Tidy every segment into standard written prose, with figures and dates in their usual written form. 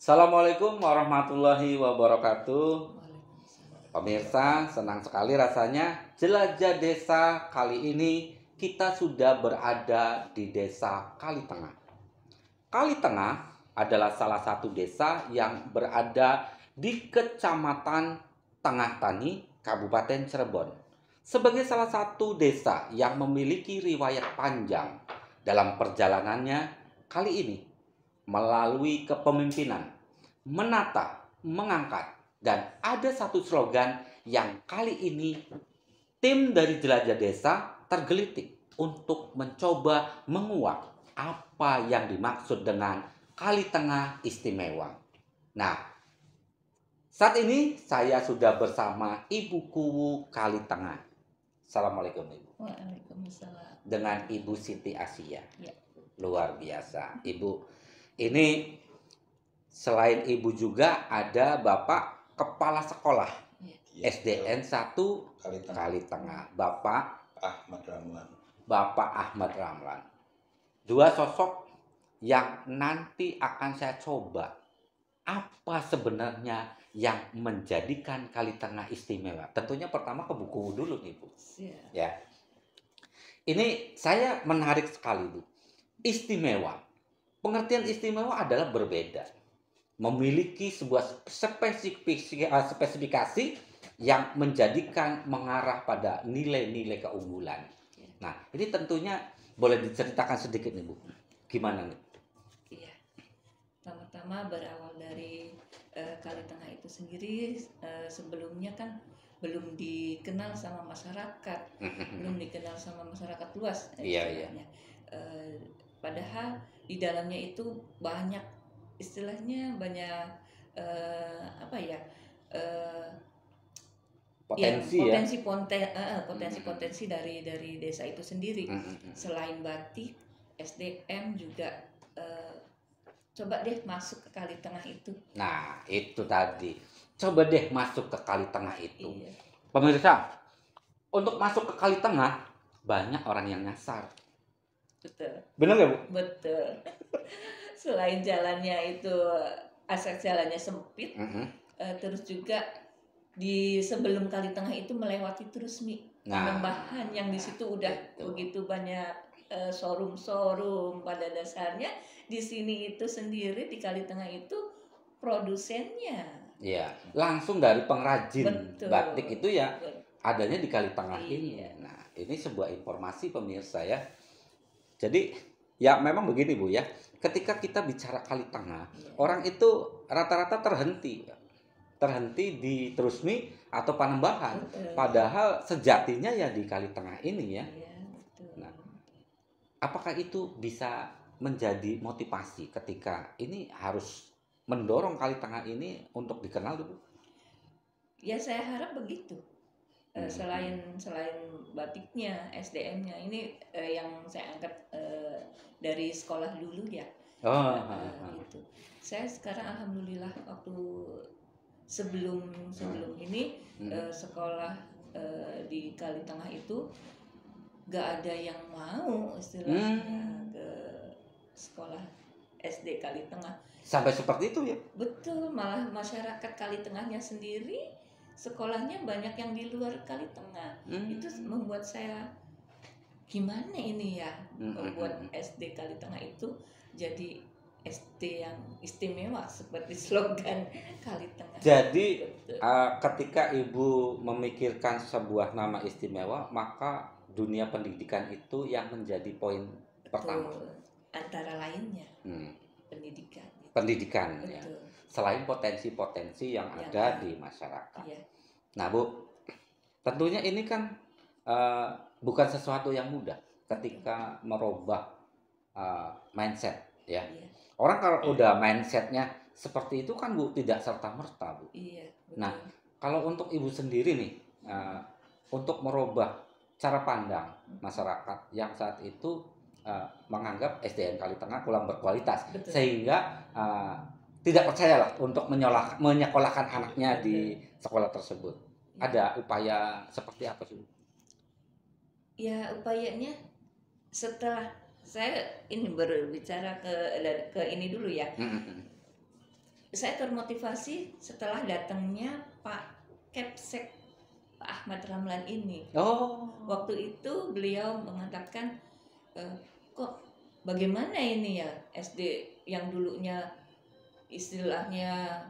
Assalamualaikum warahmatullahi wabarakatuh. Waalaikumsalam. Pemirsa, senang sekali rasanya jelajah desa kali ini kita sudah berada di desa Kalitengah. Kalitengah adalah salah satu desa yang berada di Kecamatan Tengah Tani, Kabupaten Cirebon. Sebagai salah satu desa yang memiliki riwayat panjang dalam perjalanannya kali ini melalui kepemimpinan, menata, mengangkat, dan ada satu slogan yang kali ini tim dari Jelajah Desa tergelitik untuk mencoba menguak apa yang dimaksud dengan Kali Tengah Istimewa. Nah, saat ini saya sudah bersama Ibu Kuwu Kali Tengah. Assalamualaikum Ibu. Waalaikumsalam. Dengan Ibu Siti Asia. Ya. Luar biasa. Ibu, ini selain Ibu juga ada Bapak Kepala Sekolah Ya. SDN 1 Kali Tengah, Bapak Ahmad Ramlan. Dua sosok yang nanti akan saya coba apa sebenarnya yang menjadikan Kali Tengah istimewa. Tentunya pertama ke buku dulu nih Bu. Ya. Ini saya menarik sekali Bu. Istimewa. Pengertian istimewa adalah berbeda. Memiliki sebuah spesifikasi yang menjadikan mengarah pada nilai-nilai keunggulan. Nah, ini tentunya boleh diceritakan sedikit nih Bu. Gimana nih? Iya. Pertama-tama berawal dari Kali Tengah itu sendiri, sebelumnya kan belum dikenal sama masyarakat, belum dikenal sama masyarakat luas. Iya. Padahal di dalamnya itu banyak istilahnya banyak potensi dari desa itu sendiri. Selain batik, SDM juga coba deh masuk ke Kali Tengah itu. Nah, itu tadi. Coba deh masuk ke Kali Tengah itu. Iya. Pemirsa, untuk masuk ke Kali Tengah banyak orang yang nyasar. Betul. Benar nggak Bu? Betul. Selain jalannya itu akses jalannya sempit, terus juga di sebelum Kali Tengah itu melewati Trusmi, Panembahan yang di situ udah begitu banyak showroom pada dasarnya. Di sini itu sendiri di Kali Tengah itu produsennya. Iya, langsung dari pengrajin. Betul. Batik itu ya adanya di Kali Tengah ini. Iya. Nah, ini sebuah informasi pemirsa ya. Jadi ya memang begini Bu ya. Ketika kita bicara Kali Tengah, orang itu rata-rata terhenti di Trusmi atau Panembahan. Padahal sejatinya ya di Kali Tengah ini ya. Iya, betul. Nah, apakah itu bisa menjadi motivasi ketika ini harus mendorong Kali Tengah ini untuk dikenal dulu? Ya saya harap begitu. Selain batiknya, SDM-nya ini yang saya angkat dari sekolah dulu ya. Gitu. Saya sekarang alhamdulillah waktu sebelum ini sekolah di Kali Tengah itu gak ada yang mau istilahnya ke sekolah SD Kali Tengah. Sampai seperti itu ya? Betul, malah masyarakat Kali Tengahnya sendiri sekolahnya banyak yang di luar Kali Tengah. Itu membuat saya gimana ini ya membuat SD Kali Tengah itu jadi SD yang istimewa seperti slogan Kali Tengah. Jadi ketika Ibu memikirkan sebuah nama istimewa, maka dunia pendidikan itu yang menjadi poin pertama. Antara lainnya pendidikan ya. Selain potensi-potensi yang ada di masyarakat. Iya. Nah Bu, tentunya ini kan bukan sesuatu yang mudah ketika merubah mindset ya. Iya. Orang kalau udah mindsetnya seperti itu kan Bu, tidak serta-merta Bu. Iya, betul. Nah, kalau untuk Ibu sendiri nih, untuk merubah cara pandang masyarakat yang saat itu menganggap SDN Kali Tengah kurang berkualitas, betul. Sehingga tidak percayalah untuk menyekolahkan anaknya di sekolah tersebut. Ya. Ada upaya seperti apa sih? Ya, upayanya setelah saya ini berbicara ke ini dulu ya. saya termotivasi setelah datangnya Pak Kepsek, Pak Ahmad Ramlan ini. Waktu itu beliau mengatakan, kok bagaimana ini ya SD yang dulunya istilahnya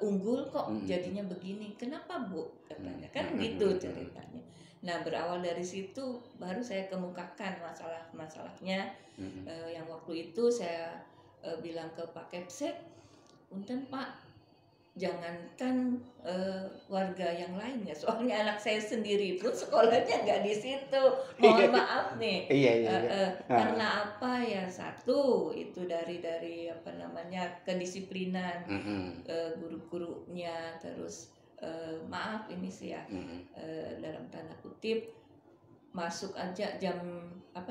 unggul kok jadinya begini, kenapa Bu, katanya kan gitu ceritanya. Nah, berawal dari situ baru saya kemukakan masalahnya. Yang waktu itu saya bilang ke Pak Kepsek, punten Pak, jangankan warga yang lain ya, soalnya anak saya sendiri pun sekolahnya nggak di situ. Mohon maaf nih. Karena apa ya, satu itu dari apa namanya kedisiplinan guru-gurunya, terus maaf ini sih ya, dalam tanda kutip, masuk aja jam 8,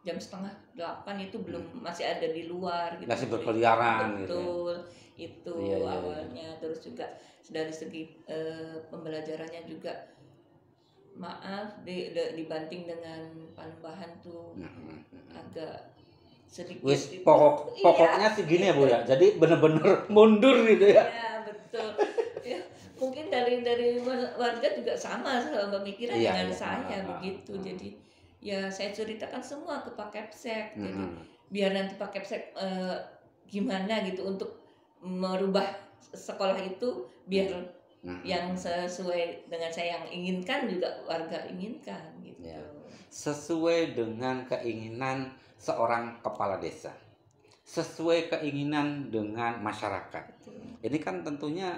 jam setengah 8 itu belum, masih ada di luar gitu, masih berkeliaran. Betul gitu. Awalnya. Terus juga dari segi pembelajarannya juga maaf dibanting dengan Panembahan tuh agak sedikit pokoknya sih gini ya Bu ya, jadi bener-bener mundur gitu ya. Iya betul ya, mungkin dari warga juga sama pemikiran dengan saya begitu. Jadi ya saya ceritakan semua ke Pak Kepsek. Jadi biar nanti Pak Kepsek gimana gitu untuk merubah sekolah itu biar yang sesuai dengan saya yang inginkan juga warga inginkan gitu. Sesuai dengan keinginan seorang kepala desa, sesuai keinginan dengan masyarakat. Ini kan tentunya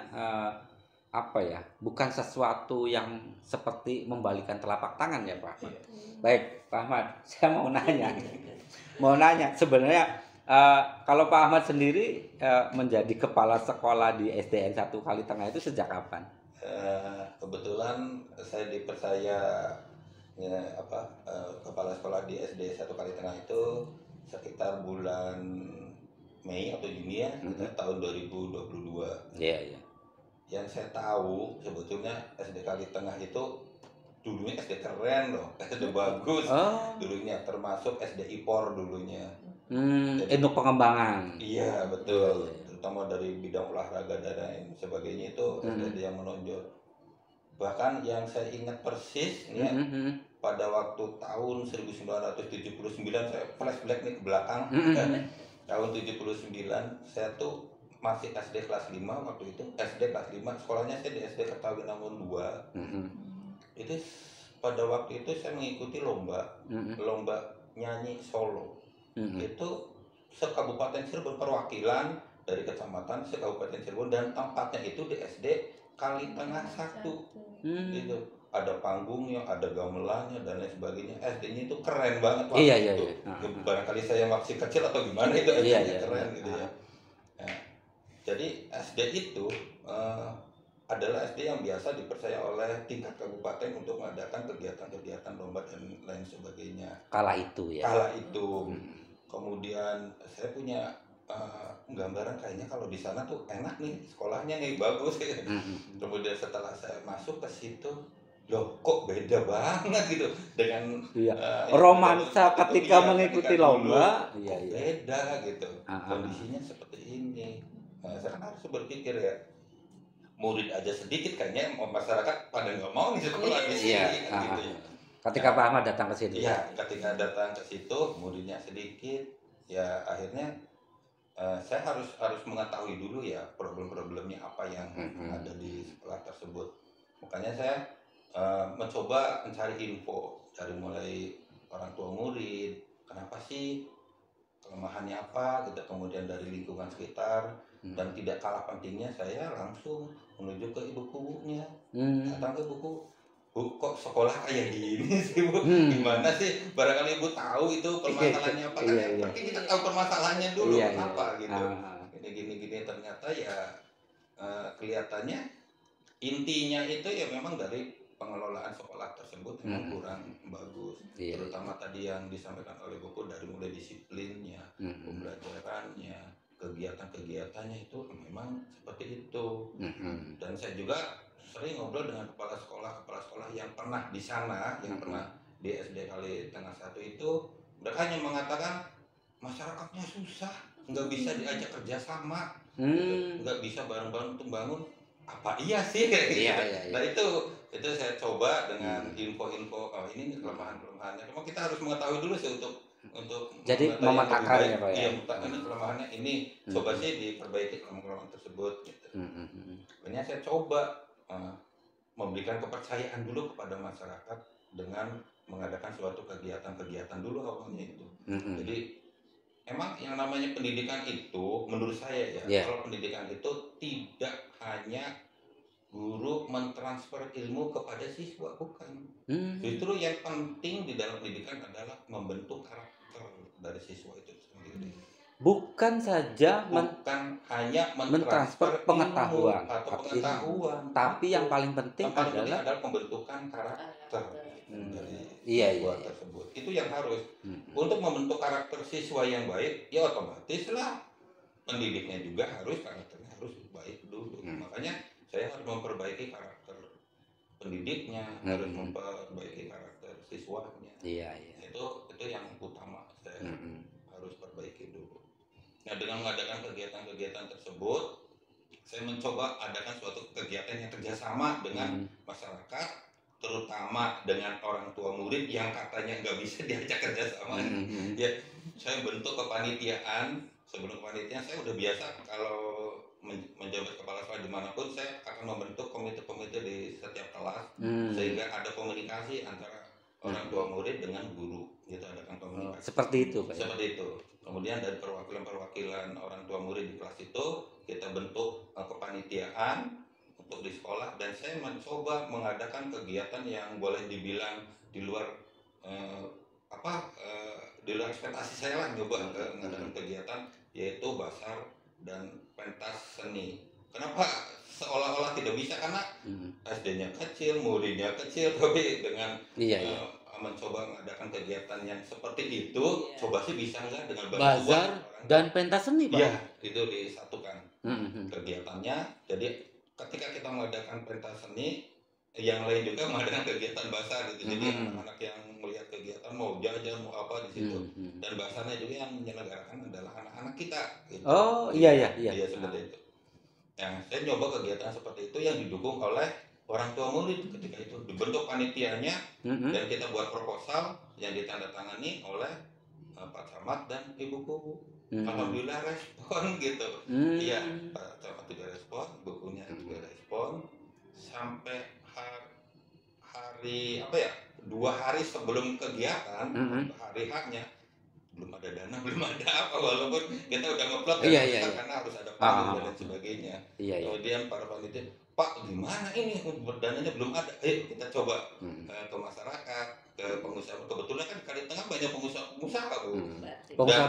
bukan sesuatu yang seperti membalikan telapak tangan ya Pak Ahmad. Baik Pak Ahmad, saya mau nanya sebenarnya kalau Pak Ahmad sendiri menjadi kepala sekolah di SDN 1 Kalitengah itu sejak kapan? Kebetulan saya dipercaya kepala sekolah di SD 1 Kalitengah itu sekitar bulan Mei atau Juni ya, tahun 2022. Iya. Yang saya tahu sebetulnya SD Kalitengah itu dulunya SD keren loh, SD bagus dulunya, termasuk SD IPOR dulunya. Induk pengembangan. Iya betul, terutama dari bidang olahraga dan lain sebagainya itu SD yang menonjol. Bahkan yang saya ingat persis ya, pada waktu tahun 1979, saya flashback nih ke belakang. Tahun 79 saya tuh masih SD kelas 5 waktu itu, SD kelas 5, sekolahnya saya di SD Kertawinangun 2. Itu pada waktu itu saya mengikuti lomba nyanyi solo. Itu se-Kabupaten Cirebon, perwakilan dari kecamatan se-Kabupaten Cirebon, dan tempatnya itu di SD Kalitengah 1. Gitu. Ada panggungnya, ada gamelannya dan lain sebagainya. SD-nya itu keren banget waktu itu. Barangkali saya masih kecil atau gimana, itu SD-nya keren gitu ya. Nah, jadi SD itu adalah SD yang biasa dipercaya oleh tingkat kabupaten untuk mengadakan kegiatan-kegiatan lomba dan lain sebagainya. Kala itu ya. Kemudian saya punya gambaran kayaknya kalau di sana tuh enak nih sekolahnya nih, bagus. Kemudian setelah saya masuk ke situ, loh kok beda banget gitu dengan romansa ketika mengikuti lomba. Beda gitu. Kondisinya seperti ini. Saya kan harus berpikir ya, murid aja sedikit kayaknya masyarakat pada nggak mau nih sekolah di sini gitu ya. Ketika Pak Ahmad datang ke sini. Iya, ketika datang ke situ muridnya sedikit, ya akhirnya saya harus mengetahui dulu ya problem-problemnya apa yang ada di sekolah tersebut. Makanya saya mencoba mencari info dari mulai orang tua murid, kenapa sih, kelemahannya apa gitu, kemudian dari lingkungan sekitar, dan tidak kalah pentingnya saya langsung menuju ke ibu gurunya. Datang ke Bu, kok sekolah kayak gini sih Bu? Gimana sih? Barangkali Ibu tahu itu permasalahannya apa, kan penting kita tahu permasalahannya dulu, kenapa gitu. Gini ternyata ya kelihatannya intinya itu ya memang dari pengelolaan sekolah tersebut memang kurang bagus. Terutama tadi yang disampaikan oleh Buku, dari mulai disiplinnya, pembelajarannya, kegiatan-kegiatannya itu memang seperti itu. Dan saya juga sering ngobrol dengan kepala sekolah yang pernah di sana, yang pernah di SD Kalitengah 1 itu, mereka hanya mengatakan masyarakatnya susah, nggak bisa diajak kerjasama. nggak bisa bareng-bareng untuk bangun, apa iya sih kayak gitu. Iya. Nah itu saya coba dengan info-info, oh ini nih kelemahannya. Cuma kita harus mengetahui dulu sih untuk jadi memetakan ya Pak ya. Iya, ini kelemahannya ini, coba sih diperbaiki kelemahan tersebut gitu. Makanya saya coba memberikan kepercayaan dulu kepada masyarakat dengan mengadakan suatu kegiatan dulu awalnya itu. Jadi emang yang namanya pendidikan itu menurut saya ya, kalau pendidikan itu tidak hanya guru mentransfer ilmu kepada siswa, bukan. Justru yang penting di dalam pendidikan adalah membentuk karakter dari siswa itu sendiri. Bukan hanya mentransfer pengetahuan atau pengetahuan, tapi yang paling penting adalah pembentukan karakter dari iya. tersebut. Itu yang harus. Untuk membentuk karakter siswa yang baik, ya otomatis lah pendidiknya juga karakternya harus baik dulu. Makanya saya harus memperbaiki karakter pendidiknya, harus memperbaiki karakter siswanya. Iya. Itu yang utama, saya harus perbaiki dulu. Nah, dengan mengadakan kegiatan-kegiatan tersebut, saya mencoba adakan suatu kegiatan yang kerjasama dengan masyarakat, terutama dengan orang tua murid yang katanya nggak bisa diajak kerjasama. Ya, saya bentuk kepanitiaan. Sebelum kepanitiaan saya udah biasa kalau menjabat kepala sekolah dimanapun, saya akan membentuk komite-komite di setiap kelas, sehingga ada komunikasi antara orang tua murid dengan guru. Gitu, adakan komunikasi. Seperti itu Pak. Seperti itu. Kemudian dari perwakilan orang tua murid di kelas itu kita bentuk kepanitiaan untuk di sekolah, dan saya mencoba mengadakan kegiatan yang boleh dibilang di luar di luar ekspektasi saya lah, coba mengadakan kegiatan yaitu basar dan pentas seni. Kenapa seolah-olah tidak bisa? Karena SD-nya kecil, muridnya kecil, tapi dengan mencoba mengadakan kegiatan yang seperti itu, coba sih bisa nggak dengan bazar dan pentas seni Pak? Iya, itu disatukan kegiatannya. Jadi ketika kita mengadakan pentas seni, yang lain juga mengadakan kegiatan bazar gitu. Jadi anak-anak yang melihat kegiatan mau jajan mau apa di situ, dan bazarnya juga yang menyelenggarakan adalah anak-anak kita. Gitu. Oh iya. Iya seperti itu. Nah, saya nyoba kegiatan seperti itu yang didukung oleh orang tua murid. Ketika itu dibentuk panitianya, dan kita buat proposal yang ditandatangani oleh Pak Camat dan Ibu Kubu. Alhamdulillah respon gitu. Iya, Pak Camat juga respon, bukunya juga respon. Sampai hari 2 hari sebelum kegiatan, hari haknya belum ada dana, belum ada apa, walaupun kita udah ngeplot karena harus ada panggung dan sebagainya. Kemudian para panitia, Pak gimana ini dananya belum ada, ayo kita coba ke masyarakat, ke pengusaha. Kebetulan kan Kali Tengah banyak pengusaha Bu. Pengusaha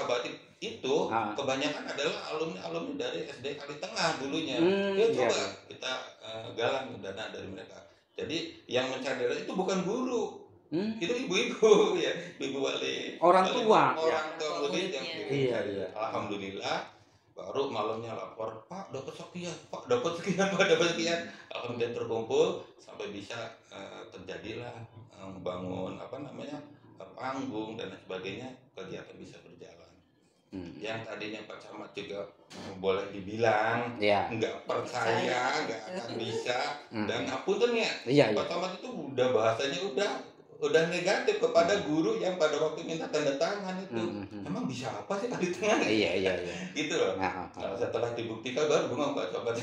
batik itu kebanyakan adalah alumni dari SD Kali Tengah dulunya. Coba kita galang dana dari mereka. Jadi yang mencari dana itu bukan guru, itu ibu-ibu ya, ibu wali, orang tua murid yang iya. Alhamdulillah baru malamnya lapor, Pak dapat sekian, Pak dapat sekian. Alhamdulillah terkumpul sampai bisa terjadilah membangun panggung dan sebagainya, kegiatan bisa berjalan. Yang tadinya Pak Camat juga boleh dibilang nggak percaya, nggak akan bisa, dan ngapunten ya, Pak Camat itu udah bahasanya udah negatif kepada guru yang pada waktu minta tanda tangan itu. Emang bisa apa sih Kali Tengah? Iya. Gitu loh. Nah, setelah dibuktikan baru bengong Pak Camat.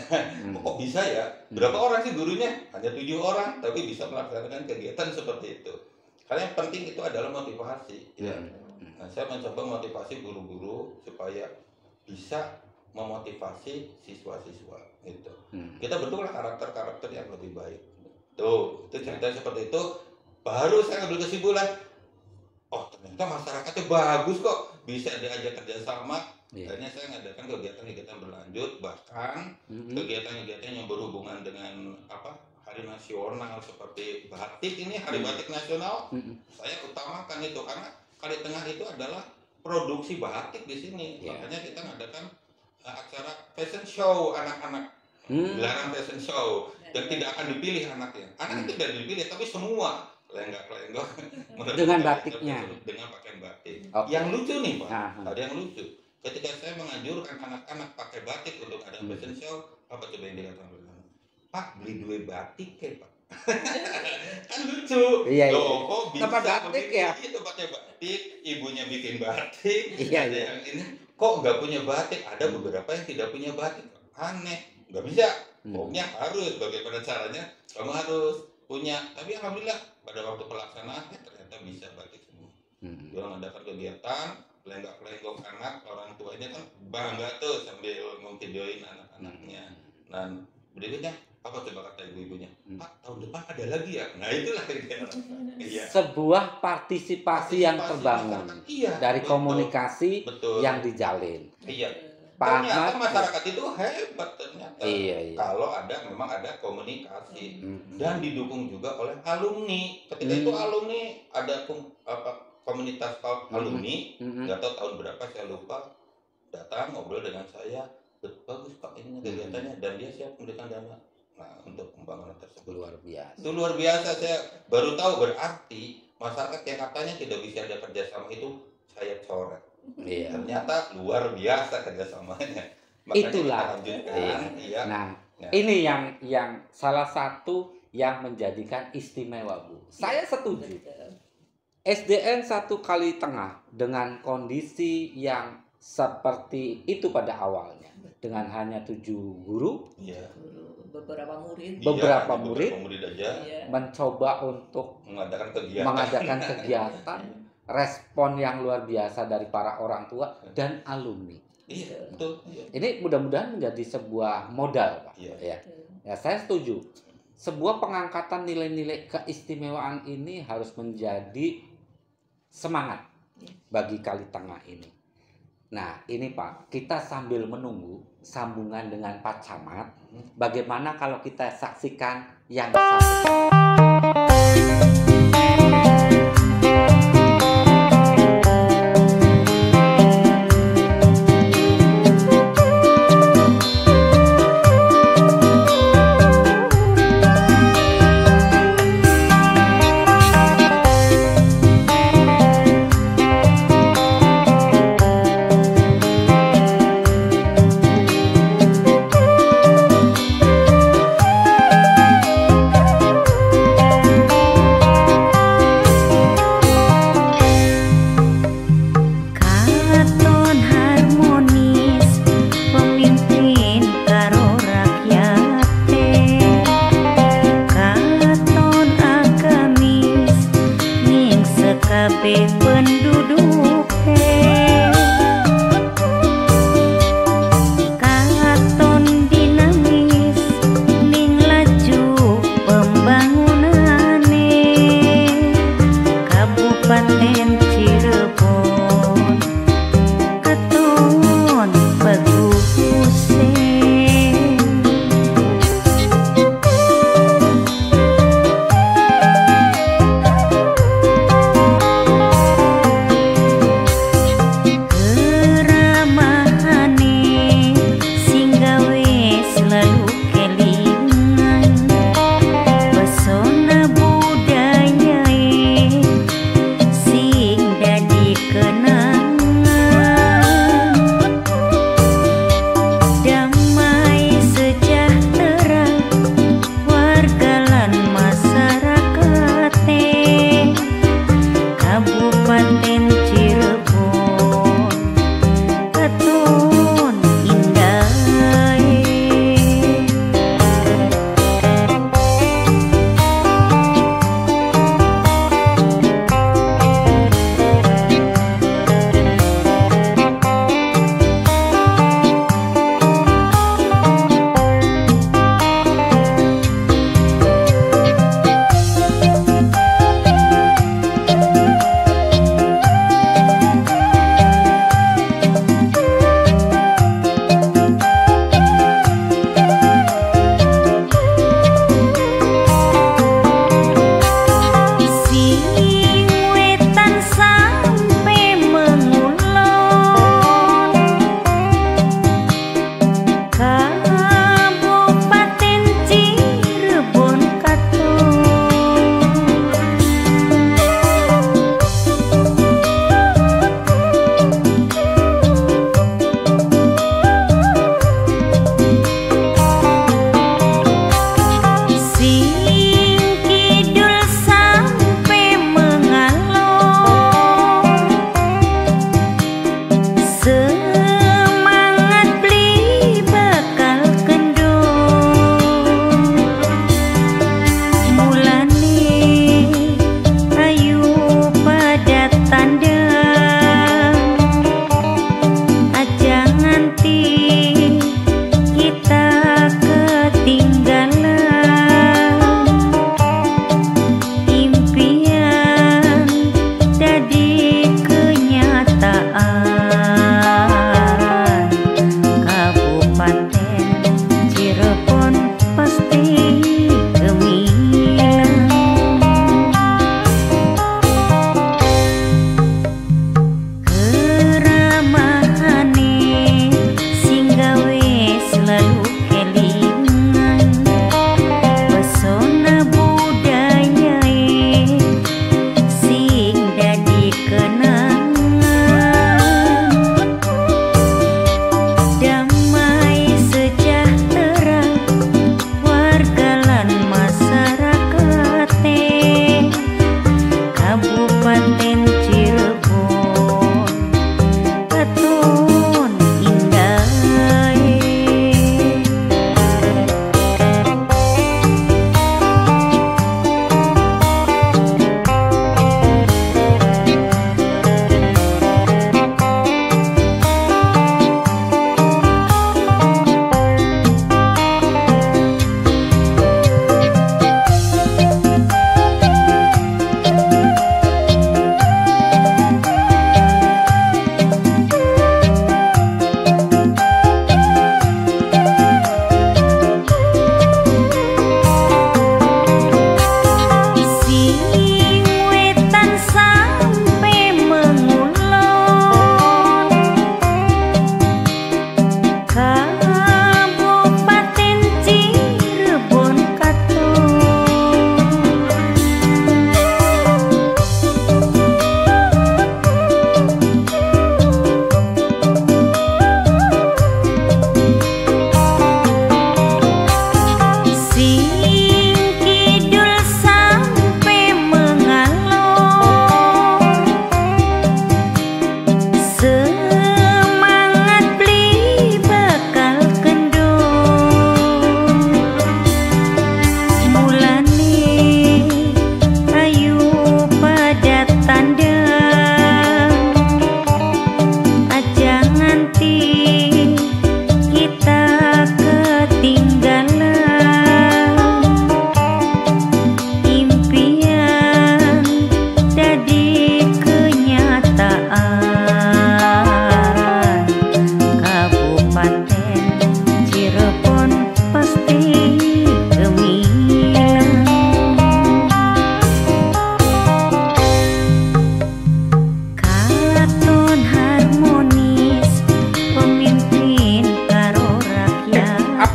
Kok bisa ya? Berapa orang sih gurunya? Hanya 7 orang, tapi bisa melaksanakan kegiatan seperti itu. Karena yang penting itu adalah motivasi. Nah, saya mencoba motivasi guru-guru supaya bisa memotivasi siswa-siswa gitu. Kita bentuklah karakter-karakter yang lebih baik. Tuh, itu ceritanya seperti itu. Baru saya ambil kesimpulan, oh ternyata masyarakatnya bagus kok, bisa diajak kerjasama. Akhirnya saya mengadakan kegiatan-kegiatan berlanjut, bahkan kegiatan-kegiatan yang berhubungan dengan hari nasional seperti batik ini, hari batik nasional. Saya utamakan itu karena Kali Tengah itu adalah produksi batik di sini. Makanya kita mengadakan acara fashion show anak-anak, gelaran fashion show, dan tidak akan dipilih anaknya. Anaknya tidak dipilih, tapi semua lenggak-lenggok dengan batiknya, dengan pakaian batik. Yang lucu nih Pak, ada yang lucu. ketika saya menganjurkan anak-anak pakai batik untuk ada fashion show, apa coba yang dikatakan oleh anak? Pak, beli 2 batik ya Pak. Kan lucu. Iya, Loh, kok bisa tempat batik ya? Itu pakai batik, ibunya bikin batik. Iya, ada iya. yang ini kok nggak punya batik, ada beberapa yang tidak punya batik. Aneh, nggak bisa. Pokoknya harus, bagaimana caranya kamu harus punya. Tapi alhamdulillah pada waktu pelaksanaan ternyata bisa batik semua. Dia mengadakan kegiatan lenggak-lenggok anak, orang tuanya kan bangga tuh sambil ngevideoin anak-anaknya. Dan berikutnya apa coba kata ibu-ibunya? Pak, tahun depan ada lagi ya? Nah itulah iya. Sebuah partisipasi yang terbangun Iya, dari betul, komunikasi betul. yang dijalin. Iya. Pak Ternyata Ahmad, masyarakat itu hebat ternyata. Iya. Kalau memang ada komunikasi dan didukung juga oleh alumni. Ketika itu alumni ada komunitas alumni, nggak tahu tahun berapa saya lupa, datang ngobrol dengan saya, bagus Pak ini kegiatannya, dan dia siap memberikan dana. Nah, untuk pembangunan tersebut Luar biasa. itu luar biasa. Saya baru tahu berarti masyarakat yang katanya tidak bisa ada kerjasama itu saya coret. Iya. Ternyata luar biasa kerjasamanya. Makanya Itulah. kita lanjutkan. Iya. Nah, Ya. ini yang salah satu yang menjadikan istimewa, Bu. Saya setuju. SDN 1 Kali Tengah dengan kondisi yang seperti itu pada awalnya, dengan hanya 7 guru, Iya. Beberapa murid. Beberapa Iya, murid aja Iya. mencoba untuk mengadakan kegiatan, respon yang luar biasa dari para orang tua dan alumni. Iya, betul. Iya. Ini mudah-mudahan menjadi sebuah modal, Pak. Iya. Ya, saya setuju. Sebuah pengangkatan nilai-nilai keistimewaan ini harus menjadi semangat bagi Kali Tengah ini. Nah, ini Pak, kita sambil menunggu sambungan dengan Pak Camat, bagaimana kalau kita saksikan yang satu.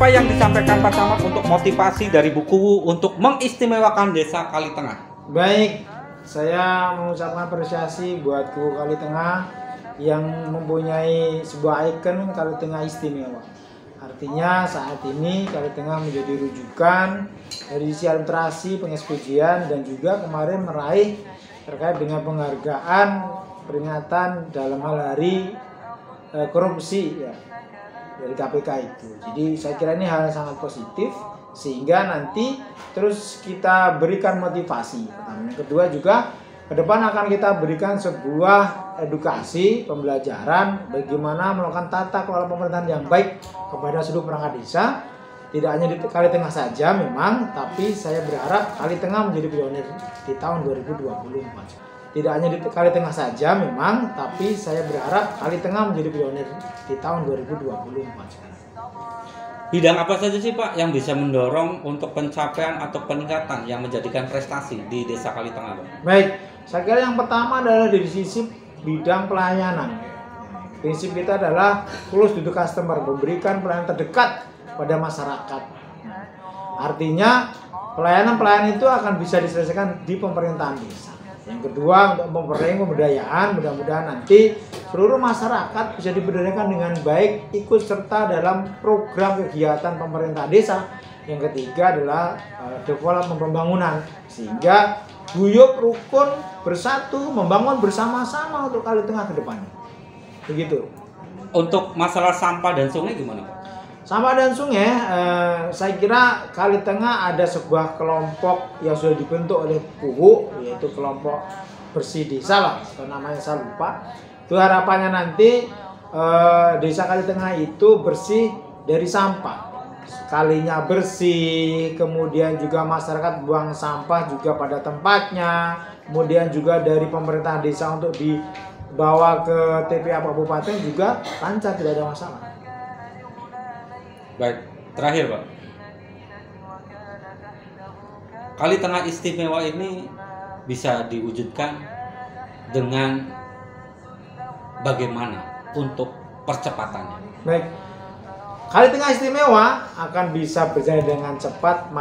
Apa yang disampaikan Pak Camat untuk motivasi dari buku untuk mengistimewakan Desa Kalitengah? Baik, saya mengucapkan apresiasi buat Kubu Kalitengah yang mempunyai sebuah ikon Kalitengah istimewa. Artinya saat ini Kalitengah menjadi rujukan dari sisi administrasi, pengeksekusian, dan juga kemarin meraih terkait dengan penghargaan peringatan dalam hal hari korupsi ya, dari KPK itu. Jadi saya kira ini hal yang sangat positif sehingga nanti terus kita berikan motivasi. Yang kedua juga ke depan akan kita berikan sebuah edukasi, pembelajaran bagaimana melakukan tata kelola pemerintahan yang baik kepada seluruh perangkat desa. Tidak hanya di Kalitengah saja memang, tapi saya berharap Kalitengah menjadi pionir di tahun 2024. Tidak hanya di Kalitengah saja memang, tapi saya berharap Kalitengah menjadi pionir di tahun 2024. Bidang apa saja sih Pak yang bisa mendorong untuk pencapaian atau peningkatan yang menjadikan prestasi di Desa Kalitengah Pak? Baik, saya kira yang pertama adalah dari sisi bidang pelayanan. Prinsip kita adalah close to the customer, memberikan pelayanan terdekat pada masyarakat. Artinya pelayanan-pelayanan itu akan bisa diselesaikan di pemerintahan desa. Yang kedua, untuk memperoleh pemberdayaan, mudah-mudahan nanti seluruh masyarakat bisa diberdayakan dengan baik, ikut serta dalam program kegiatan pemerintah desa. Yang ketiga adalah development pembangunan, sehingga guyup rukun bersatu membangun bersama-sama untuk Kalitengah ke depannya. Begitu. Untuk masalah sampah dan sungai gimana Pak? Sampah dan sungai, saya kira Kalitengah ada sebuah kelompok yang sudah dibentuk oleh Kubu, yaitu kelompok bersih desa lah, atau namanya saya lupa. Itu harapannya nanti desa Kalitengah itu bersih dari sampah. Sekalinya bersih, kemudian juga masyarakat buang sampah juga pada tempatnya, kemudian juga dari pemerintahan desa untuk dibawa ke TPA Kabupaten juga lancar, tidak ada masalah. Baik, terakhir Pak. Kali Tengah Istimewa ini bisa diwujudkan dengan bagaimana untuk percepatannya? Baik. Kali Tengah Istimewa akan bisa berjalan dengan cepat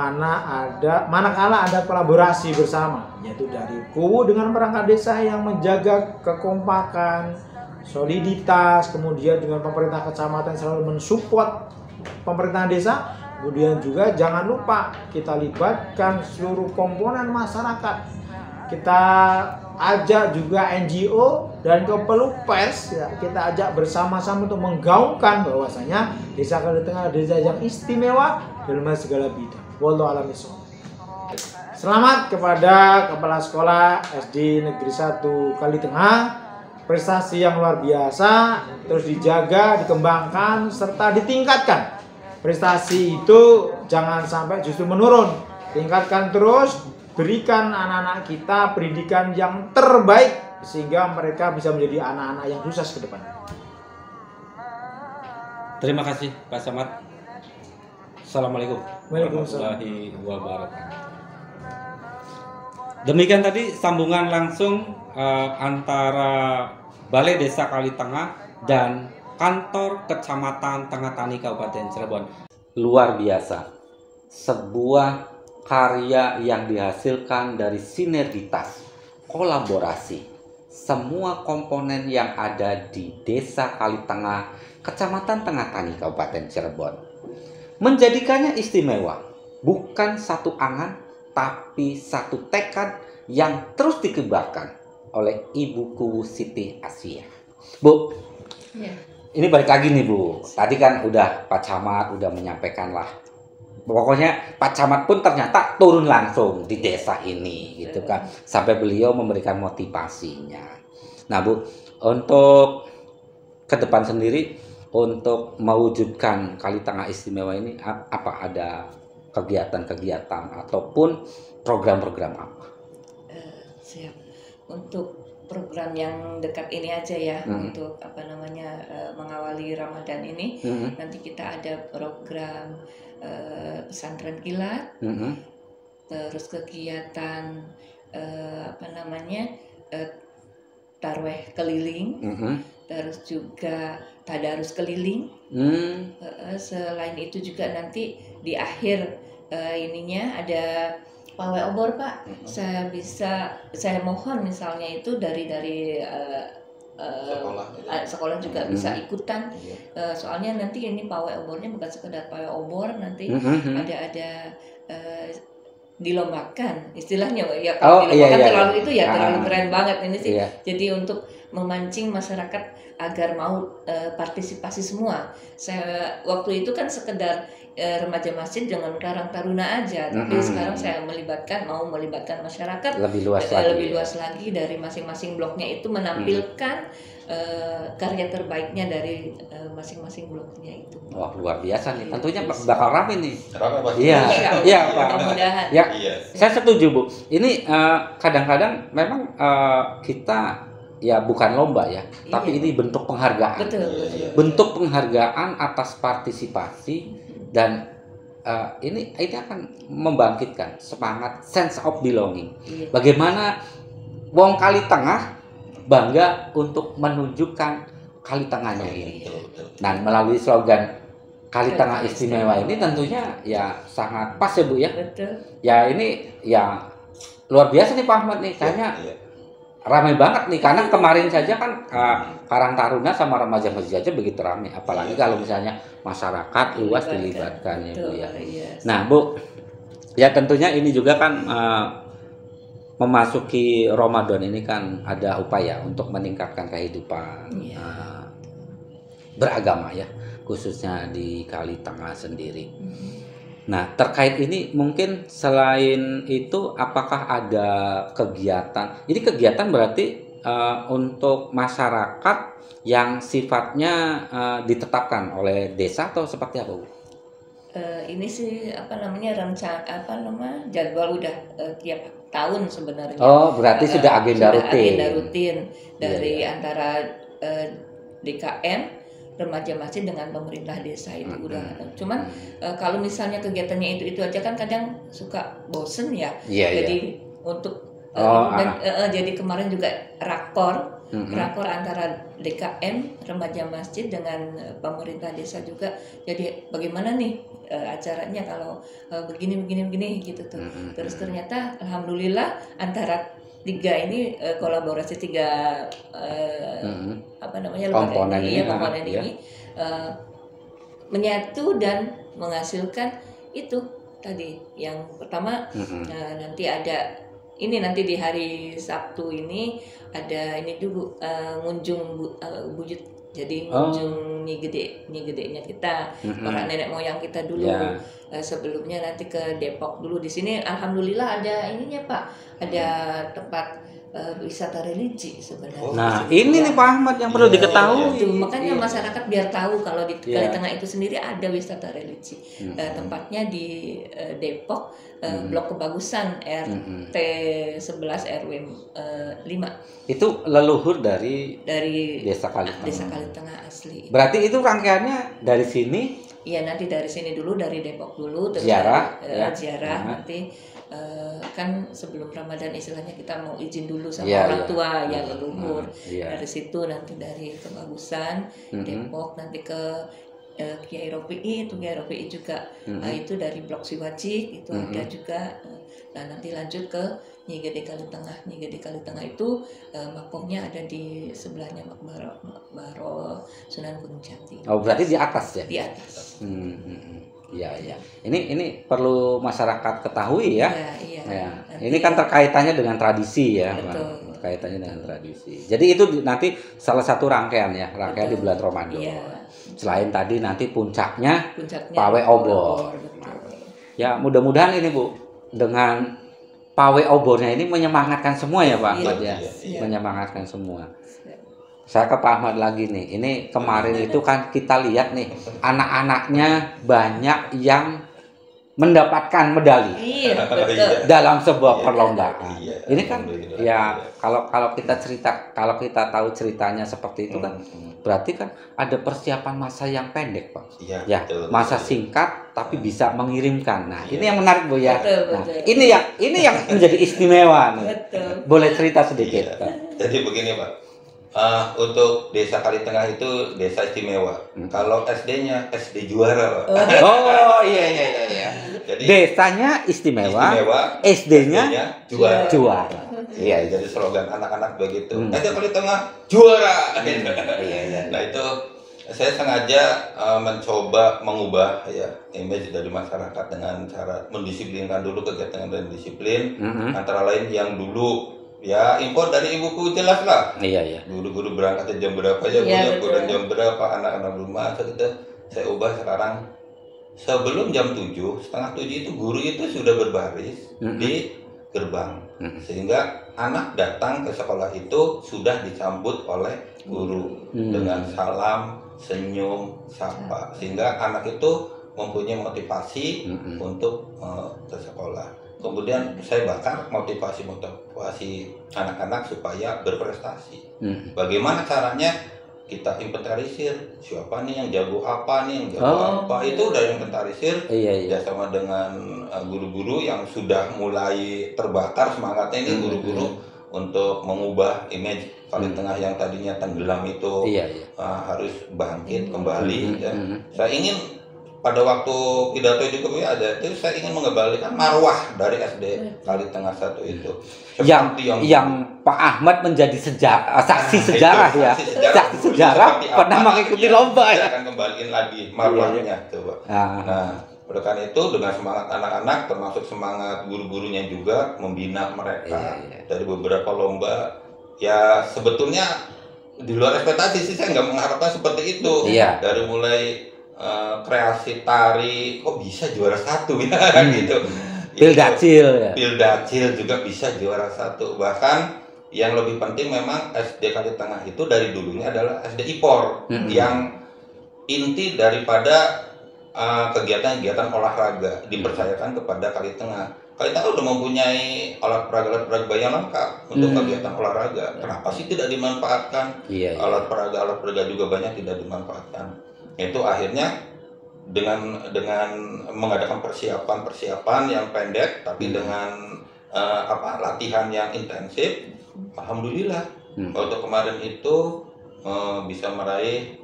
manakala ada kolaborasi bersama, yaitu dari kubu dengan perangkat desa yang menjaga kekompakan, soliditas, kemudian dengan pemerintah kecamatan selalu mensupport pemerintahan desa. Kemudian juga jangan lupa kita libatkan seluruh komponen masyarakat. Kita ajak juga NGO dan Keperlu Pers, ya, kita ajak bersama-sama untuk menggaungkan bahwasanya Desa Kali Tengah desa yang istimewa dalam segala bidang. Wallahu a'lam bishawab. Selamat kepada Kepala Sekolah SD Negeri 1 Kali Tengah. Prestasi yang luar biasa terus dijaga, dikembangkan serta ditingkatkan. Prestasi itu jangan sampai justru menurun. Tingkatkan terus, berikan anak-anak kita pendidikan yang terbaik sehingga mereka bisa menjadi anak-anak yang sukses ke depan. Terima kasih Pak Samad. Assalamualaikum warahmatullahi wabarakatuh. Demikian tadi sambungan langsung antara Balai Desa Kali Tengah dan Kantor Kecamatan Tengah Tani Kabupaten Cirebon. Luar biasa. Sebuah karya yang dihasilkan dari sinergitas, kolaborasi semua komponen yang ada di Desa Kali Tengah, Kecamatan Tengah Tani Kabupaten Cirebon. Menjadikannya istimewa, bukan satu angan, tapi satu tekad yang terus dikembangkan oleh Ibuku Siti Asia. Bu, Ya. ini balik lagi nih Bu. Tadi kan udah Pak Camat udah menyampaikan lah. Pokoknya Pak Camat pun ternyata turun langsung di desa ini gitu kan. Sampai beliau memberikan motivasinya. Nah Bu, untuk ke depan sendiri untuk mewujudkan Kali Tengah Istimewa ini apa ada kegiatan-kegiatan ataupun program-program apa? Siap. Untuk program yang dekat ini aja ya, untuk mengawali Ramadan ini, nanti kita ada program pesantren kilat, terus kegiatan tarweh keliling, terus juga tadarus keliling. Selain itu juga nanti di akhir ininya ada pawai obor Pak. Saya mohon misalnya itu dari sekolah juga bisa ikutan. Soalnya nanti ini pawai obornya bukan sekedar pawai obor, nanti ada dilombakan istilahnya ya. Kalau dilombakan terlalu itu ya terlalu keren banget ini sih. Jadi untuk memancing masyarakat agar mau partisipasi semua. Saya waktu itu kan sekedar remaja masjid dengan Karang Taruna aja, tapi sekarang saya mau melibatkan masyarakat lebih luas lagi dari masing-masing bloknya itu menampilkan karya terbaiknya dari masing-masing bloknya itu. Wah, luar biasa nih. Tentunya bakal rame nih. Rame pasti. Iya, Pak. Mudah-mudahan. Ya, saya setuju Bu. Ini kadang-kadang memang kita ya bukan lomba ya, tapi ini bentuk penghargaan. Betul. Bentuk penghargaan atas partisipasi dan ini akan membangkitkan semangat sense of belonging. Bagaimana wong Kali Tengah bangga untuk menunjukkan Kali Tengahnya ini. Dan melalui slogan Kali Tengah Istimewa ini tentunya ya sangat pas ya Bu ya. Betul. Ya ini ya luar biasa nih Pak Ahmad nih, kayaknya ramai banget nih karena kemarin saja kan Karang Taruna sama remaja masjid aja begitu ramai, apalagi kalau misalnya masyarakat luas dilibatkan ya Bu ya. Nah Bu, ya tentunya ini juga kan memasuki Ramadan ini kan ada upaya untuk meningkatkan kehidupan beragama ya, khususnya di Kali Tengah sendiri. Nah, terkait ini mungkin selain itu apakah ada kegiatan? Ini kegiatan berarti untuk masyarakat yang sifatnya ditetapkan oleh desa atau seperti apa Bu? Ini sih jadwal udah tiap tahun sebenarnya. Oh, berarti sudah agenda rutin. Agenda rutin dari antara DKM remaja masjid dengan pemerintah desa itu udah. Cuman kalau misalnya kegiatannya itu aja kan kadang suka bosen ya. Jadi untuk jadi kemarin juga rakor antara DKM remaja masjid dengan pemerintah desa juga. Jadi bagaimana nih acaranya kalau begini gitu tuh. Terus ternyata alhamdulillah antara tiga ini kolaborasi tiga komponen ini menyatu dan menghasilkan itu tadi yang pertama. Nanti ada ini nanti di hari Sabtu ini ada ini dulu ngunjung buyut, jadi ngunjung Nyi Gedenya kita, para nenek moyang kita dulu. Sebelumnya nanti ke Depok dulu. Di sini alhamdulillah ada ininya Pak, ada tempat wisata religi sebenarnya. Nah ini nih Pak Ahmad yang perlu diketahui. Makanya masyarakat biar tahu kalau di Kalitengah itu sendiri ada wisata religi. Tempatnya di Depok, Blok Kebagusan RT 11 RW 5. Itu leluhur dari Desa Kalitengah. Desa Kalitengah asli. Berarti itu rangkaiannya dari sini? Iya, nanti dari sini dulu, dari Depok dulu, terus ziarah, nanti kan sebelum Ramadan istilahnya kita mau izin dulu sama orang tua ya leluhur. Dari situ nanti dari Kebagusan, Depok nanti ke Kiai Rofi'i juga. Itu dari Blok Siwajik itu ada juga. Nah nanti lanjut ke Nyi Gede Kalitengah. Nyi Gede Kalitengah itu makomnya ada di sebelahnya Makbaro Sunan Gunung Jati. Oh berarti di atas ya? Di atas. Iya. Ini perlu masyarakat ketahui ya. Iya. Ini kan terkaitannya dengan tradisi ya. Betul. Terkaitannya dengan tradisi. Jadi itu nanti salah satu rangkaian ya, rangkaian di bulan Ramadan. Iya. Selain tadi nanti puncaknya Pawai Obor. Ya mudah-mudahan ini Bu, dengan Pawai Obornya ini menyemangatkan semua ya Pak Ahmad ya. Menyemangatkan semua. Saya ke Pak Ahmad lagi nih. Ini kemarin itu kan kita lihat nih anak-anaknya banyak yang mendapatkan medali dalam sebuah perlombaan. Ini kan ya kalau kita tahu ceritanya seperti itu kan berarti kan ada persiapan masa yang pendek Pak. Ya, masa singkat tapi bisa mengirimkan. Nah, ini yang menarik Bu ya. Nah, ini yang menjadi istimewa nih. Boleh cerita sedikit Pak. Jadi begini Pak. Untuk Desa Kalitengah itu desa istimewa. Kalau SD-nya SD juara, Pak. Oh iya. Jadi desanya istimewa SD-nya juara. Iya, jadi slogan anak-anak begitu. SD Kalitengah juara. Iya. Nah itu saya sengaja mencoba mengubah ya image dari masyarakat dengan cara mendisiplinkan dulu kegiatan dan disiplin. Antara lain yang dulu ya impor dari ibuku jelas lah. Iya. Guru-guru berangkat jam berapa ya, dan jam berapa anak-anak belum masuk itu saya ubah sekarang sebelum jam 7, setengah 7 itu guru itu sudah berbaris di gerbang sehingga anak datang ke sekolah itu sudah disambut oleh guru dengan salam, senyum, sapa sehingga anak itu mempunyai motivasi untuk ke sekolah. Kemudian saya bakar motivasi anak-anak supaya berprestasi. Bagaimana caranya? Kita inventarisir siapa nih yang jago apa nih, yang jago apa itu udah inventarisir. Ya sama dengan guru-guru yang sudah mulai terbakar semangatnya ini guru-guru untuk mengubah image Kalitengah yang tadinya tenggelam itu harus bangkit kembali. Saya ingin pada waktu pidato juga ada itu saya ingin mengembalikan marwah dari SD Kalitengah 1 itu yang Pak Ahmad menjadi saksi sejarah ya, saksi sejarah pernah mengikuti lomba ya. Saya akan kembaliin lagi marwahnya coba. Nah oleh karena itu dengan semangat anak-anak termasuk semangat guru-gurunya juga membina mereka dari beberapa lomba ya sebetulnya di luar ekspektasi sih saya nggak mengharapkan seperti itu dari mulai kreasi tari kok bisa juara 1 ya gitu. Pildacil juga bisa juara 1. Bahkan yang lebih penting memang SD Kalitengah itu dari dulunya adalah SD IPOR yang inti daripada kegiatan-kegiatan olahraga dipercayakan kepada Kalitengah. Kalian udah mempunyai alat peraga yang lengkap untuk kegiatan olahraga. Kenapa sih tidak dimanfaatkan? Alat peraga juga banyak tidak dimanfaatkan. Itu akhirnya dengan mengadakan persiapan yang pendek, tapi dengan latihan yang intensif, alhamdulillah untuk kemarin itu bisa meraih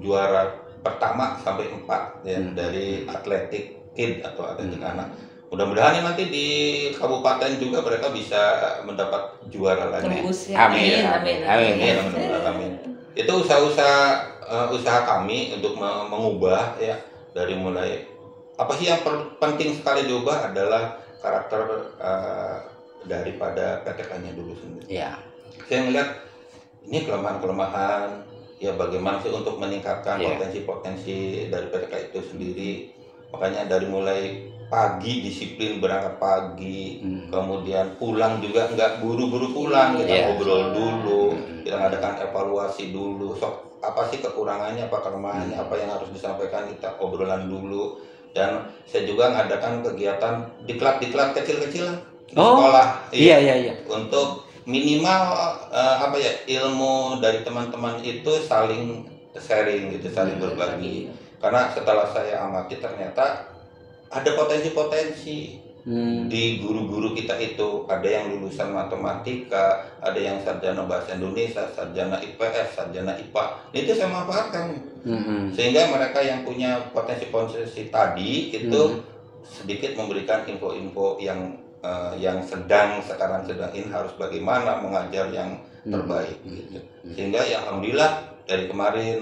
juara pertama sampai 4 ya, dari atletik kid atau atletik anak. Mudah-mudahan nanti di kabupaten juga mereka bisa mendapat juara lagi. Amin. Itu usaha kami untuk mengubah ya, dari mulai apa sih yang penting sekali diubah adalah karakter daripada PTK-nya dulu sendiri. Ya. Saya melihat ini kelemahan ya, bagaimana sih untuk meningkatkan potensi-potensi dari PTK itu sendiri. Makanya dari mulai pagi disiplin berangkat pagi, kemudian pulang juga nggak buru-buru pulang, kita ngobrol dulu, kita adakan evaluasi dulu, apa sih kekurangannya, apa kelemahannya, apa yang harus disampaikan, kita obrolan dulu. Dan saya juga ngadakan kegiatan diklat kecil-kecilan di sekolah, untuk minimal ilmu dari teman-teman itu saling sharing gitu, saling berbagi. Karena setelah saya amati ternyata ada potensi-potensi di guru-guru kita itu. Ada yang lulusan matematika, ada yang sarjana bahasa Indonesia, sarjana IPS, sarjana IPA. Itu saya manfaatkan. Sehingga mereka yang punya potensi-potensi tadi itu sedikit memberikan info-info yang sekarang sedang ini harus bagaimana mengajar yang terbaik gitu. Sehingga ya alhamdulillah dari kemarin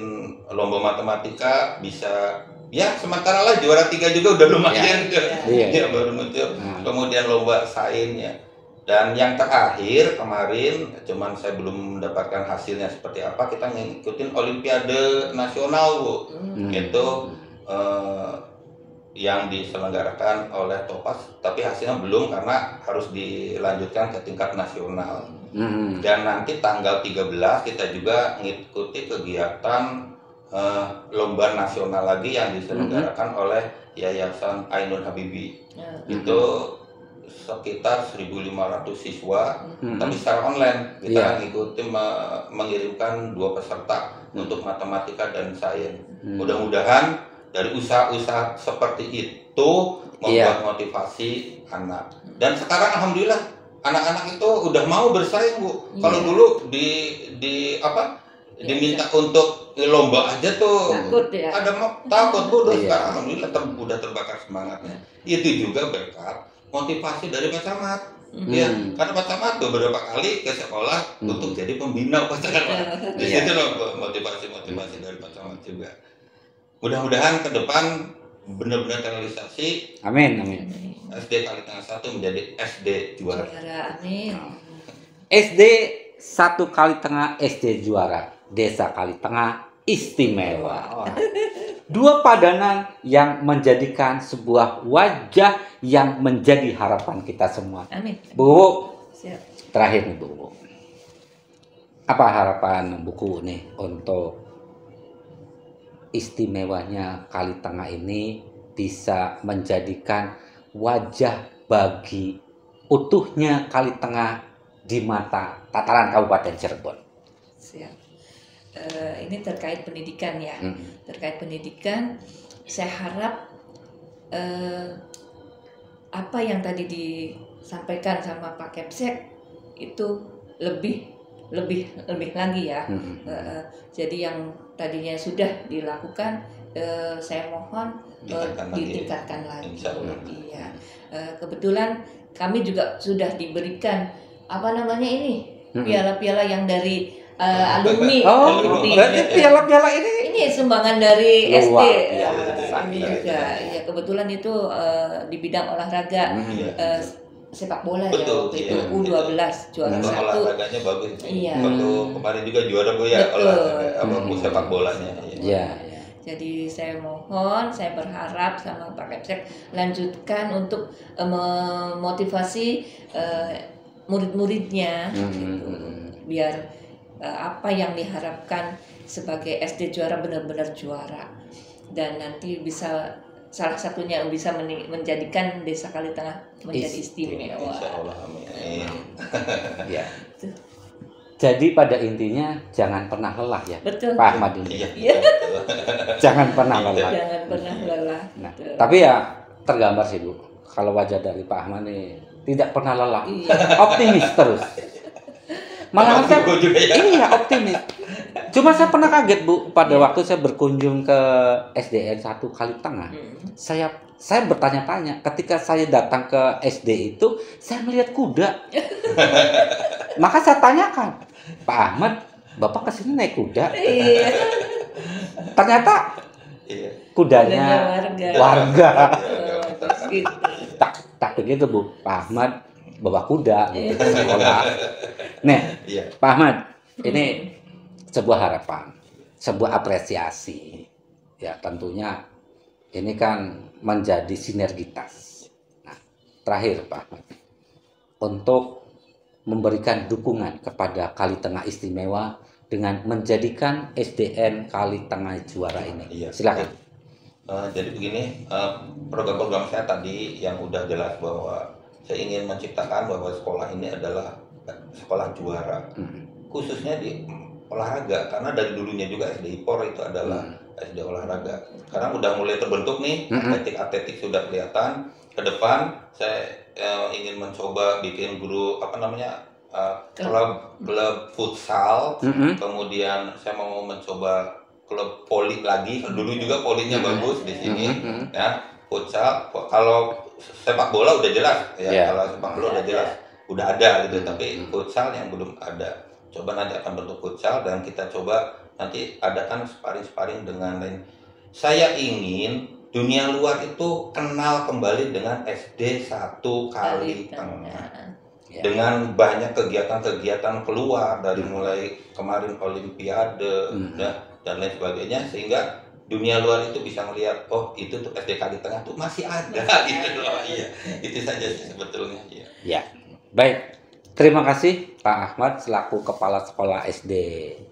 lomba matematika bisa ya sementara lah juara 3 juga udah lumayan baru muncul. Kemudian lomba sains ya. Dan yang terakhir kemarin, cuman saya belum mendapatkan hasilnya seperti apa, kita ngikutin Olimpiade Nasional Bu. Itu yang diselenggarakan oleh Topas, tapi hasilnya belum karena harus dilanjutkan ke tingkat nasional. Dan nanti tanggal 13 kita juga ngikuti kegiatan lomba nasional lagi yang diselenggarakan oleh Yayasan Ainul Habibie. Itu sekitar 1.500 siswa, tapi secara online. Kita ngikuti mengirimkan 2 peserta untuk matematika dan sains. Mudah-mudahan dari usaha-usaha seperti itu membuat motivasi anak. Dan sekarang alhamdulillah anak-anak itu udah mau bersaing Bu. Kalau dulu diminta untuk lomba aja tuh takut Bu. Sekarang alhamdulillah udah terbakar semangatnya. Itu juga berkat motivasi dari Pak Camat. Ya, karena Pak Camat beberapa kali ke sekolah untuk jadi pembina Pak Camat. Di situ loh motivasi dari Pak Camat juga. Mudah-mudahan ke depan benar-benar terrealisasi. Amin. SD Kalitengah 1 menjadi SD juara. Amin. SD 1 Kalitengah SD juara. Desa Kalitengah istimewa. 2 padanan yang menjadikan sebuah wajah yang menjadi harapan kita semua. Amin. Bu, siap. Terakhir nih Bu. Apa harapan buku nih untuk istimewanya Kalitengah ini bisa menjadikan wajah bagi utuhnya Kalitengah di mata tataran Kabupaten Cirebon? Siap. Ini terkait pendidikan ya. Terkait pendidikan, saya harap apa yang tadi disampaikan sama Pak Kepsek itu lebih lagi ya. Jadi yang tadinya sudah dilakukan, saya mohon ditingkatkan lagi. Iya. Kebetulan kami juga sudah diberikan piala-piala yang dari alumni. Berarti piala-piala ini sumbangan dari SD. Kami juga. Ya, kebetulan itu di bidang olahraga. Sepak bola. Betul, ya, waktu itu U12 juara 1. Olahraganya bagus. Iya. Waktu kemarin juga juara Bu ya, olahraga sepak bolanya. Iya. Jadi saya mohon, saya berharap sama Pak Kepsek lanjutkan untuk memotivasi murid-muridnya, gitu. Biar apa yang diharapkan sebagai SD juara benar-benar juara, dan nanti bisa salah satunya yang bisa menjadikan Desa Kalitengah menjadi istimewa. Insya Allah, amin. Ya. Jadi pada intinya jangan pernah lelah ya, Betul. Pak Ahmad ini. Iya. Jangan pernah lelah. Jangan pernah lelah. Nah, Betul. tapi ya tergambar sih Bu, kalau wajah dari Pak Ahmad nih tidak pernah lelah, Iya. optimis terus. Malah saya, iya optimis. Cuma saya pernah kaget Bu, pada waktu saya berkunjung ke SDN 1 Kalitengah, saya bertanya-tanya, ketika saya datang ke SD itu, saya melihat kuda. Maka saya tanyakan, Pak Ahmad, Bapak kesini naik kuda? Iya. Ternyata kudanya warga. Gitu. Tak begitu Bu, Pak Ahmad bawa kuda gitu ke sekolah. Nih, Pak Ahmad, ini sebuah harapan, sebuah apresiasi. Ya tentunya ini kan menjadi sinergitas. Nah, terakhir Pak Ahmad, untuk memberikan dukungan kepada Kalitengah Istimewa dengan menjadikan SDN Kalitengah juara ini. Silakan. Jadi begini, program-program saya tadi yang udah jelas bahwa saya ingin menciptakan bahwa sekolah ini adalah sekolah juara, khususnya di olahraga, karena dari dulunya juga SD IPOR itu adalah SD olahraga. Sekarang udah mulai terbentuk nih, atletik sudah kelihatan. Ke depan saya ingin mencoba bikin klub futsal, kemudian saya mau mencoba klub poli lagi. Dulu juga polinya bagus di sini, ya futsal. Kalau sepak bola udah jelas, kalau sepak bola udah jelas, udah ada gitu. Tapi futsal yang belum ada. Coba nanti akan bentuk futsal dan kita coba nanti adakan sparring dengan lain. Saya ingin dunia luar itu kenal kembali dengan SD 1 Kalitengah. Dengan banyak kegiatan-kegiatan keluar dari mulai kemarin Olimpiade dan lain sebagainya, sehingga dunia luar itu bisa melihat, oh itu tuh SD Kalitengah tuh masih ada gitu loh. Iya, itu saja sih sebetulnya. Ya, baik. Terima kasih Pak Ahmad selaku Kepala Sekolah SD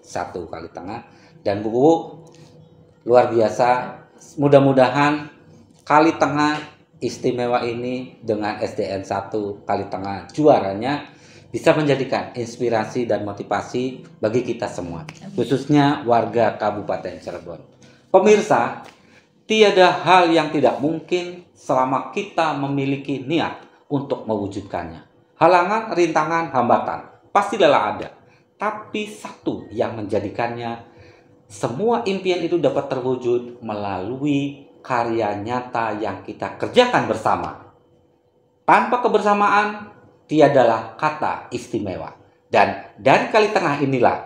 1 Kalitengah dan Bu, luar biasa. Mudah-mudahan Kalitengah Istimewa ini dengan SDN 1 Kalitengah juaranya bisa menjadikan inspirasi dan motivasi bagi kita semua, khususnya warga Kabupaten Cirebon. Pemirsa, tiada hal yang tidak mungkin selama kita memiliki niat untuk mewujudkannya. Halangan, rintangan, hambatan pastilah ada. Tapi satu yang menjadikannya semua impian itu dapat terwujud melalui karya nyata yang kita kerjakan bersama. Tanpa kebersamaan, tiadalah kata istimewa. Dan dari Kalitengah inilah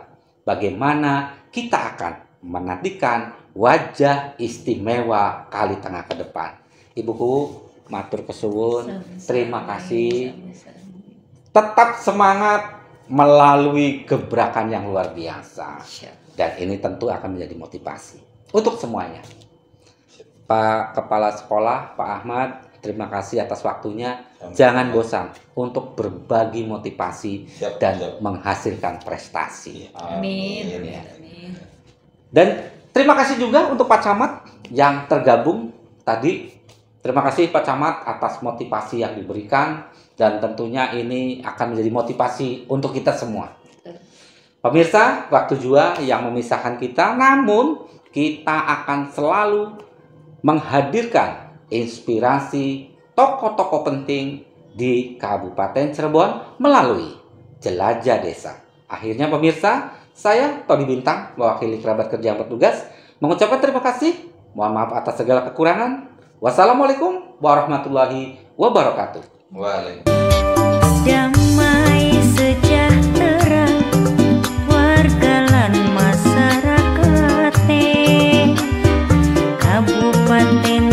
bagaimana kita akan menantikan wajah istimewa Kalitengah ke depan. Ibuku, matur kesuwun, terima kasih. Tetap semangat melalui gebrakan yang luar biasa. Dan ini tentu akan menjadi motivasi untuk semuanya. Pak Kepala Sekolah, Pak Ahmad, terima kasih atas waktunya. Jangan bosan untuk berbagi motivasi dan menghasilkan prestasi. Amin. Dan terima kasih juga untuk Pak Camat yang tergabung tadi. Terima kasih Pak Camat atas motivasi yang diberikan. Dan tentunya ini akan menjadi motivasi untuk kita semua. Pemirsa, waktu jua yang memisahkan kita, namun kita akan selalu menghadirkan inspirasi tokoh-tokoh penting di Kabupaten Cirebon melalui Jelajah Desa. Akhirnya pemirsa, saya Tony Bintang, mewakili kerabat kerja yang bertugas, mengucapkan terima kasih. Mohon maaf atas segala kekurangan. Wassalamualaikum warahmatullahi wabarakatuh. Damai sejahtera warga lan masyarakat Kabupaten